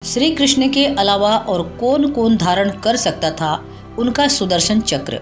श्री कृष्ण के अलावा और कौन कौन धारण कर सकता था उनका सुदर्शन चक्र।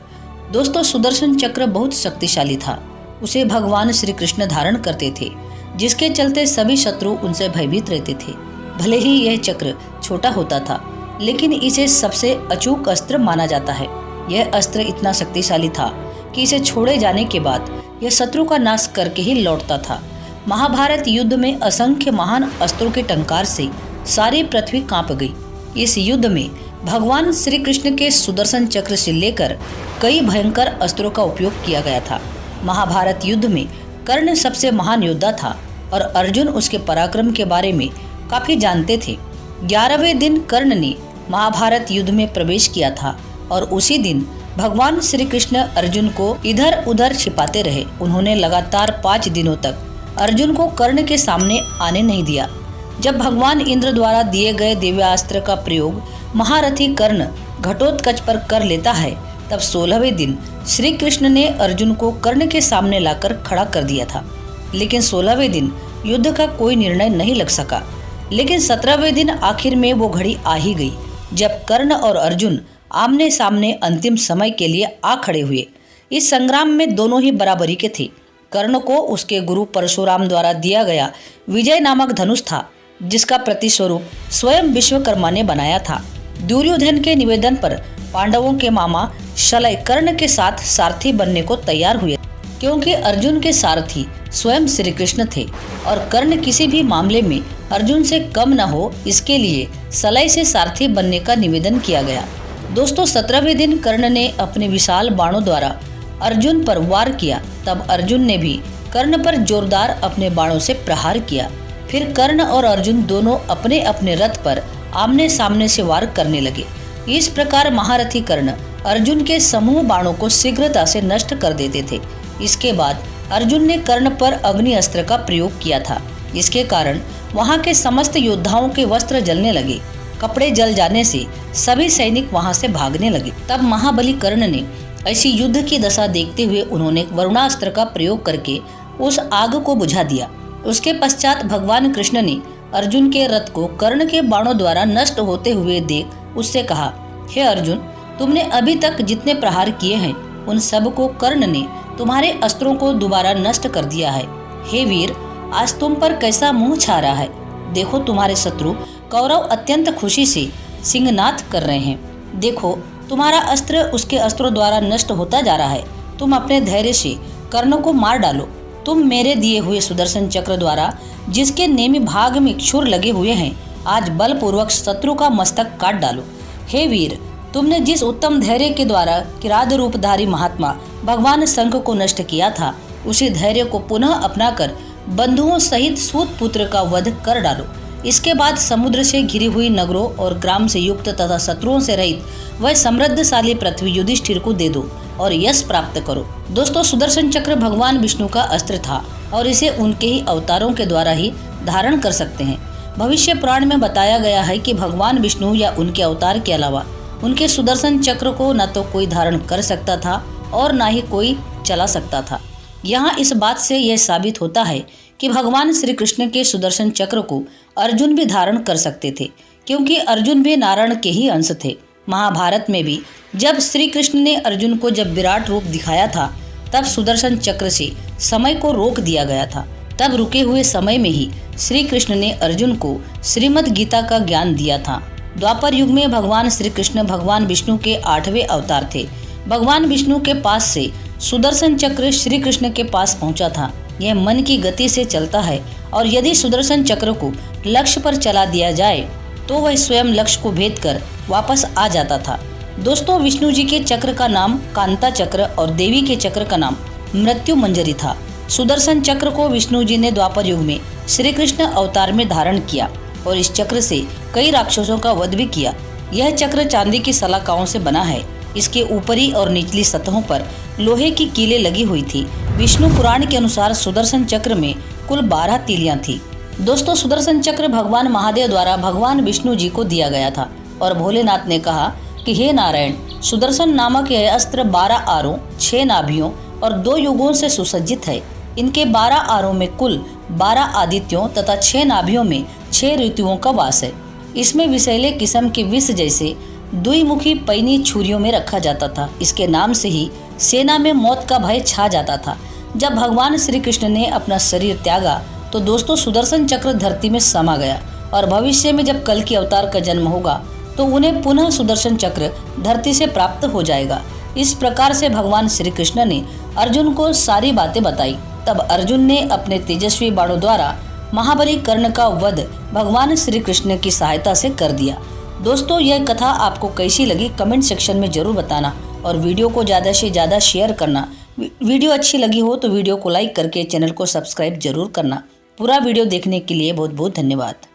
दोस्तों, सुदर्शन चक्र बहुत शक्तिशाली था। उसे भगवान श्री कृष्ण धारण करते थे, जिसके चलते सभी शत्रु उनसे भयभीत रहते थे। भले ही यह चक्र छोटा होता था, लेकिन इसे सबसे अचूक अस्त्र माना जाता है। यह अस्त्र इतना शक्तिशाली था कि इसे छोड़े जाने के बाद यह शत्रु का नाश करके ही लौटता था। महाभारत युद्ध में असंख्य महान अस्त्रों के टंकार से सारी पृथ्वी कांप गई। इस युद्ध में भगवान श्री कृष्ण के सुदर्शन चक्र से लेकर कई भयंकर अस्त्रों का उपयोग किया गया था। महाभारत युद्ध में कर्ण सबसे महान योद्धा था और अर्जुन उसके पराक्रम के बारे में काफी जानते थे। 11वें दिन कर्ण ने महाभारत युद्ध में प्रवेश किया था और उसी दिन भगवान श्री कृष्ण अर्जुन को इधर उधर छिपाते रहे। उन्होंने लगातार 5 दिनों तक अर्जुन को कर्ण के सामने आने नहीं दिया। जब भगवान इंद्र द्वारा दिए गए दिव्यास्त्र का प्रयोग महारथी कर्ण घटोत्कच पर कर लेता है, तब 16वें दिन श्री कृष्ण ने अर्जुन को कर्ण के सामने लाकर खड़ा कर दिया था। लेकिन 16वें दिन युद्ध का कोई निर्णय नहीं लग सका। लेकिन 17वें दिन आखिर में वो घड़ी आ ही गई, जब कर्ण और अर्जुन आमने सामने अंतिम समय के लिए आ खड़े हुए। इस संग्राम में दोनों ही बराबरी के थे। कर्ण को उसके गुरु परशुराम द्वारा दिया गया विजय नामक धनुष था, जिसका प्रतिस्वरूप स्वयं विश्वकर्मा ने बनाया था। दुर्योधन के निवेदन पर पांडवों के मामा शल्य कर्ण के साथ सारथी बनने को तैयार हुए, क्योंकि अर्जुन के सारथी स्वयं श्री कृष्ण थे और कर्ण किसी भी मामले में अर्जुन से कम न हो, इसके लिए शल्य से सारथी बनने का निवेदन किया गया। दोस्तों, 17वें दिन कर्ण ने अपने विशाल बाणों द्वारा अर्जुन पर वार किया। तब अर्जुन ने भी कर्ण पर जोरदार अपने बाणों से प्रहार किया। फिर कर्ण और अर्जुन दोनों अपने अपने रथ पर आमने सामने से वार करने लगे। इस प्रकार महारथी कर्ण अर्जुन के समूह बाणों को शीघ्रता से नष्ट कर देते थे। इसके बाद अर्जुन ने कर्ण पर अग्नि अस्त्र का प्रयोग किया था। इसके कारण वहां के समस्त योद्धाओं के वस्त्र जलने लगे। कपड़े जल जाने से सभी सैनिक वहां से भागने लगे। तब महाबली कर्ण ने ऐसी युद्ध की दशा देखते हुए उन्होंने वरुणास्त्र का प्रयोग करके उस आग को बुझा दिया। उसके पश्चात भगवान कृष्ण ने अर्जुन के रथ को कर्ण के बाणों द्वारा नष्ट होते हुए देख उससे कहा, हे अर्जुन, तुमने अभी तक जितने प्रहार किए हैं उन सब को कर्ण ने तुम्हारे अस्त्रों को दोबारा नष्ट कर दिया है। हे वीर, आज तुम पर कैसा मुंह छा रहा है। देखो, तुम्हारे शत्रु कौरव अत्यंत खुशी से सिंहनाद कर रहे हैं। देखो, तुम्हारा अस्त्र उसके अस्त्रों द्वारा नष्ट होता जा रहा है। तुम अपने धैर्य से कर्ण को मार डालो। तुम मेरे दिए हुए सुदर्शन चक्र द्वारा, जिसके नेमी भाग में क्षुर लगे हुए हैं, आज बलपूर्वक शत्रु का मस्तक काट डालो। हे वीर, तुमने जिस उत्तम धैर्य के द्वारा किरात रूपधारी महात्मा भगवान शंख को नष्ट किया था, उसी धैर्य को पुनः अपनाकर बंधुओं सहित सूत पुत्र का वध कर डालो। इसके बाद समुद्र से घिरी हुई नगरों और ग्राम से युक्त तथा शत्रुओं से रहित वह समृद्धशाली पृथ्वी युधिष्ठिर को दे दो और यश प्राप्त करो। दोस्तों, सुदर्शन चक्र भगवान विष्णु का अस्त्र था और इसे उनके ही अवतारों के द्वारा ही धारण कर सकते हैं। भविष्य पुराण में बताया गया है कि भगवान विष्णु या उनके अवतार के अलावा उनके सुदर्शन चक्र को न तो कोई धारण कर सकता था और न ही कोई चला सकता था। यहाँ इस बात से यह साबित होता है कि भगवान श्री कृष्ण के सुदर्शन चक्र को अर्जुन भी धारण कर सकते थे, क्योंकि अर्जुन भी नारायण के ही अंश थे। महाभारत में भी जब श्री कृष्ण ने अर्जुन को जब विराट रूप दिखाया था, तब सुदर्शन चक्र से समय को रोक दिया गया था। तब रुके हुए समय में ही श्री कृष्ण ने अर्जुन को श्रीमद् गीता का ज्ञान दिया था। द्वापर युग में भगवान श्री कृष्ण भगवान विष्णु के 8वें अवतार थे। भगवान विष्णु के पास से सुदर्शन चक्र श्री कृष्ण के पास पहुंचा था। यह मन की गति से चलता है और यदि सुदर्शन चक्र को लक्ष्य पर चला दिया जाए तो वह स्वयं लक्ष्य को भेद कर वापस आ जाता था। दोस्तों, विष्णु जी के चक्र का नाम कांता चक्र और देवी के चक्र का नाम मृत्यु मंजरी था। सुदर्शन चक्र को विष्णु जी ने द्वापर युग में श्री कृष्ण अवतार में धारण किया और इस चक्र से कई राक्षसों का वध भी किया। यह चक्र चांदी की सलाखाओं से बना है। इसके ऊपरी और निचली सतहों पर लोहे की कीलें लगी हुई थी। विष्णु पुराण के अनुसार सुदर्शन चक्र में कुल 12 तीलियां थी। दोस्तों, सुदर्शन चक्र भगवान महादेव द्वारा भगवान विष्णु जी को दिया गया था और भोलेनाथ ने कहा कि हे नारायण, सुदर्शन नामक यह अस्त्र 12 आरों, 6 नाभियों और 2 युगों से सुसज्जित है। इनके 12 आरों में कुल 12 आदित्यों तथा 6 नाभियों में 6 ऋतुओं का वास है। इसमें विषैले किस्म के विष जैसे द्विमुखी पैनी छुरियों में रखा जाता था। इसके नाम से ही सेना में मौत का भय छा जाता था। जब भगवान श्री कृष्ण ने अपना शरीर त्यागा तो दोस्तों सुदर्शन चक्र धरती में समा गया और भविष्य में जब कल की अवतार का जन्म होगा तो उन्हें पुनः सुदर्शन चक्र धरती से प्राप्त हो जाएगा। इस प्रकार से भगवान श्री कृष्ण ने अर्जुन को सारी बातें बताई। तब अर्जुन ने अपने तेजस्वी बाणों द्वारा महाबली कर्ण का वध भगवान श्री कृष्ण की सहायता से कर दिया। दोस्तों, यह कथा आपको कैसी लगी कमेंट सेक्शन में जरूर बताना और वीडियो को ज़्यादा से ज़्यादा शेयर करना। वीडियो अच्छी लगी हो तो वीडियो को लाइक करके चैनल को सब्सक्राइब जरूर करना। पूरा वीडियो देखने के लिए बहुत बहुत धन्यवाद।